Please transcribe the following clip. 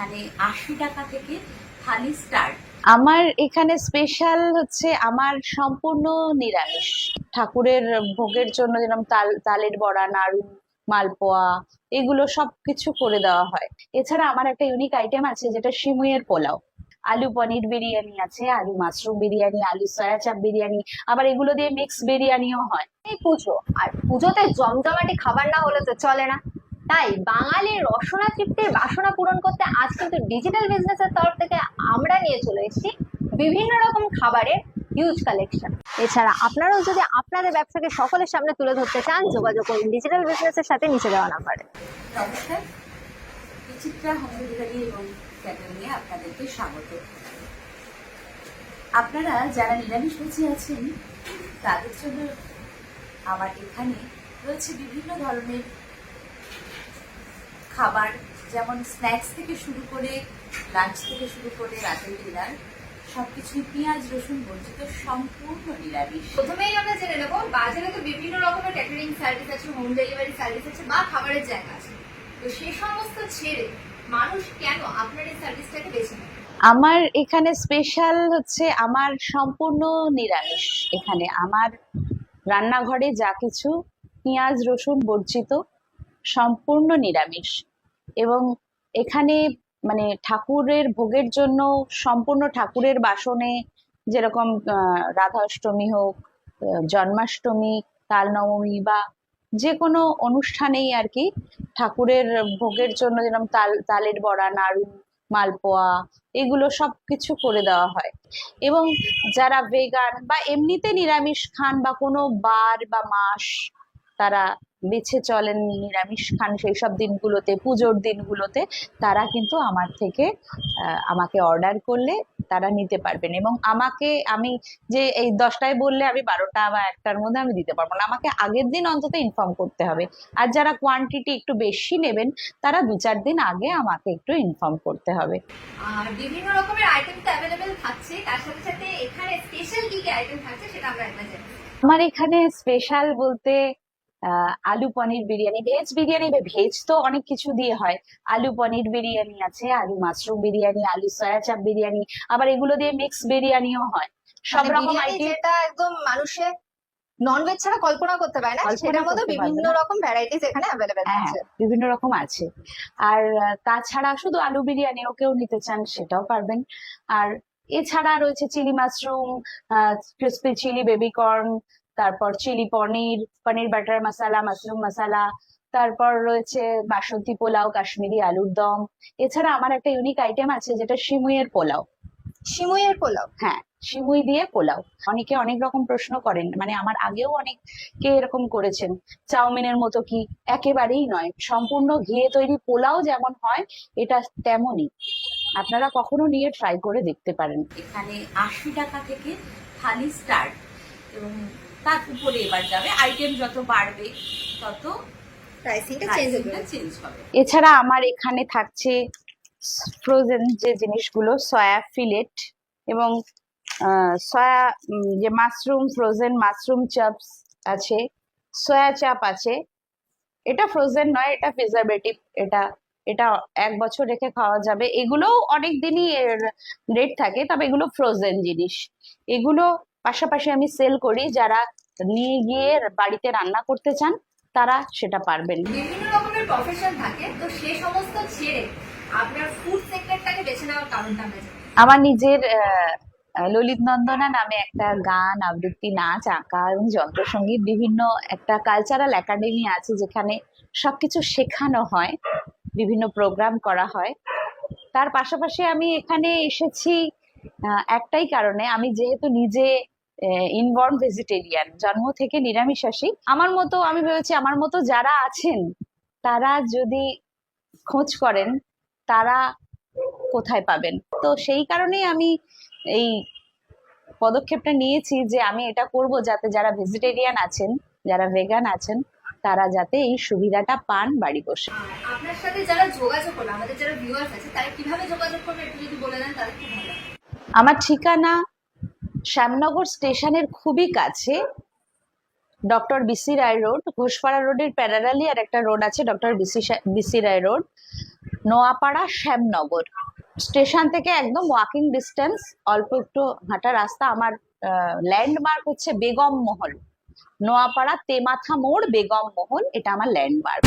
এখানে ৮০ টাকা থেকে থালি স্টার্ট। আমার এখানে স্পেশাল হচ্ছে আমার সম্পূর্ণ নিরামিষ ঠাকুরের ভোগের জন্য, যেরকম তালের বড়া, নাড়ু, মালপোয়া, এগুলো সবকিছু করে দেওয়া হয়। এছাড়া আমার একটা ইউনিক আইটেম আছে যেটা সিমুইয়ের পোলাও, আলু পনির বিরিয়ানি আছে, আলু মাশরুম বিরিয়ানি, আলু সয়া চাপ বিরিয়ানি, আবার এগুলো দিয়ে মিক্স বিরিয়ানিও হয়। এই পুজো, আর পুজোতে জমজমাটি খাবার না হলে তো চলে না। তাই বাঙালির রসনা তৃপ্তির বাসনা পূরণ করতে আজ কিন্তু ডিজিটাল বিজনেসের তরফ থেকে আমরা নিয়ে চলে এসেছি বিভিন্ন রকম খাবারের হিউজ কালেকশন। এছাড়া আপনারাও যদি আপনাদের ব্যবসাকে সকলের সামনে তুলে ধরতে চান, যোগাযোগ করুন ডিজিটাল বিজনেসের সাথে নিচে দেওয়া নাম্বারে। নমস্কার, বিচিত্রা হোম ডেলিভারি এবং ক্যাটারিংয়ে আপনাদেরকে স্বাগত। আপনারা যারা নিরামিষভোজী আছেন তাদের জন্য আমার এখানে রয়েছে বিভিন্ন ধরনের খাবার, যেমন স্ন্যাক্স থেকে শুরু করে লাঞ্চ থেকে শুরু করে রাতের ডিনার, সবকিছুই পেঁয়াজ রসুন বঞ্চিত, সম্পূর্ণ নিরামিষ। প্রথমেই আমরা জেনে নেবো, বাজারে তো বিভিন্ন রকমের ক্যাটারিং সার্ভিস আছে, হোম ডেলিভারি সার্ভিস আছে বা খাবারের জায়গা আছে, তো সে সমস্ত ছেড়ে মানুষ কেন আপনার এই সার্ভিসটাকে বেছে নেবে? আমার এখানে স্পেশাল হচ্ছে আমার সম্পূর্ণ নিরামিষ। এখানে আমার রান্নাঘরে যা কিছু পেঁয়াজ রসুন বর্জিত, সম্পূর্ণ নিরামিষ। এবং এখানে মানে ঠাকুরের ভোগের জন্য সম্পূর্ণ ঠাকুরের বাসনে, যেরকম রাধাষ্টমী হোক, জন্মাষ্টমী, তাল নবমী বা যে কোনো অনুষ্ঠানেই আর কি ঠাকুরের ভোগের জন্য, যেরকম তালের বড়া, নাড়ু, মালপোয়া, এগুলো সবকিছু করে দেওয়া হয়। এবং যারা ভেগান বা এমনিতে নিরামিষ খান বা কোনো বার বা মাস তারা বেছে চলেন, নিরামিষ খান সেই সব দিনগুলোতে, পুজোর দিনগুলোতে, তারা কিন্তু আমার থেকে আমাকে অর্ডার করলে তারা নিতে পারবেন। এবং আমি যে এই 10টায় বললে আমি 12টা বা 1টার মধ্যে আমি দিতে পারবো না, আমাকে আগের দিন অন্তত ইনফর্ম করতে হবে। আর যারা কোয়ান্টিটি একটু বেশি নেবেন তারা 2-4 দিন আগে আমাকে একটু ইনফর্ম করতে হবে। আর বিভিন্ন রকমের আইটেম তো অ্যাভেলেবেল থাকছে, তার সাথে সাথে এখানে স্পেশাল কি কি আইটেম থাকছে সেটা আমরা একবার জানি। আমার এখানে স্পেশাল বলতে আলু পনির বিরিয়ানি, ভেজ বিরিয়ানি, ভেজ তো অনেক কিছু দিয়ে হয়। আলু পনির বিরিয়ানি আছে, আলু মাশরুম বিরিয়ানি, আলু সয়া চাপ বিরিয়ানি, আবার এগুলো দিয়ে মিক্স বিরিয়ানিও হয়। সব রকম বিরিয়ানি আইটেম, যেটা একদম মানুষের ননভেজ ছাড়া কল্পনা করতে পারে না, কল্পনা সেটার মধ্যে করতে পারবে বিভিন্ন না। রকম ভ্যারাইটিস এখানে অ্যাভেলেবেল হ্যাঁ, আছে। বিভিন্ন রকম আছে। আর তাছাড়া শুধু আলু বিরিয়ানিও কেউ নিতে চান সেটাও পারবেন। আর এছাড়া রয়েছে chilli mushroom, crispy chilli baby corn, তারপর chilli paneer, paneer butter masala, mushroom masala, তারপর রয়েছে বাসন্তী পোলাও, কাশ্মীরি আলুর দম। এছাড়া আমার একটা ইউনিক আইটেম আছে যেটা সিমুইয়ের পোলাও। সিমুইয়ের পোলাও, হ্যাঁ, সিমুই দিয়ে পোলাও। অনেকে অনেক রকম প্রশ্ন করেন, মানে আমার আগেও অনেকে এরকম করেছেন, চাউমিনের মতো কি? একেবারেই নয়, সম্পূর্ণ ঘিয়ে তৈরি পোলাও যেমন হয় এটা তেমনই। আপনারা কখনো নিয়ে ট্রাই করে দেখতে পারেন। এখানে ৮০ টাকা থেকে থালি স্টার্ট, এবং তার উপরে এবার যাবে, আইটেম যত বাড়বে তত প্রাইসিংটা চেঞ্জ হবে। এছাড়া আমার এখানে থাকছে ফ্রোজেন যে জিনিসগুলো, সয়া ফিলেট এবং সয়া যে মাশরুম, ফ্রোজেন মাশরুম চাপস আছে, সয়া চাপ আছে। এটা ফ্রোজেন নয়, এটা প্রিজারভেটিভ। এটা এটা 1 বছর রেখে খাওয়া যাবে। এগুলোও অনেক দিনই রেট থাকে, তবে এগুলো ফ্রোজেন জিনিস। এগুলো পাশাপাশি আমি সেল করি, যারা নিয়ে গিয়ে বাড়িতে রান্না করতে চান তারা সেটা পারবেন। বিভিন্ন রকমের প্রফেশন থাকে, তো সে সমস্ত ছেড়ে আপনার ফুড সেক্টরটাকে বেছে নেওয়ার কারণটা আমরা জানি। আমার নিজের ললিত নন্দনা নামে একটা গান, আবৃত্তি, নাচ, আঁকা এবং যন্ত্রসঙ্গীত, বিভিন্ন একটা কালচারাল একাডেমি আছে যেখানে সবকিছু শেখানো হয়, বিভিন্ন প্রোগ্রাম করা হয়। তার পাশাপাশি আমি এখানে এসেছি একটাই কারণে, আমি যেহেতু নিজে ইনবর্ন ভেজিটেরিয়ান, জন্ম থেকে নিরামিষাশী। আমার মতো, আমি ভেবেছি আমার মতো যারা আছেন তারা যদি খোঁজ করেন তারা কোথায় পাবেন। তো সেই কারণেই আমি এই পদক্ষেপটা নিয়েছি যে আমি এটা করব যাতে যারা ভেজিটেরিয়ান আছেন, যারা ভেগান আছেন, তারা যাতে এই সুবিধাটা পান বাড়ি বসে। আর আপনার সাথে যারা যোগাযোগ করবে, আমাদের যারা ভিউয়ার্স আছে, তারা কিভাবে যোগাযোগ করবে একটু যদি বলে দেন তাহলে খুব ভালো হয়। আমার ঠিকানা শ্যামনগর স্টেশনের খুবই কাছে, ডক্টর বিসি রায় রোড, ঘোষপাড়া রোডের প্যারালালি আর একটা রোড আছে ডক্টর বিসি রায় রোড। নোয়াপাড়া শ্যামনগর স্টেশন থেকে একদম ওয়াকিং ডিস্টেন্স, অল্প একটু হাঁটা রাস্তা। আমার ল্যান্ডমার্ক হচ্ছে বেগম মহল, নোয়াপাড়া তেমাথা মোড় বেগম মহল, এটা আমার ল্যান্ডমার্ক।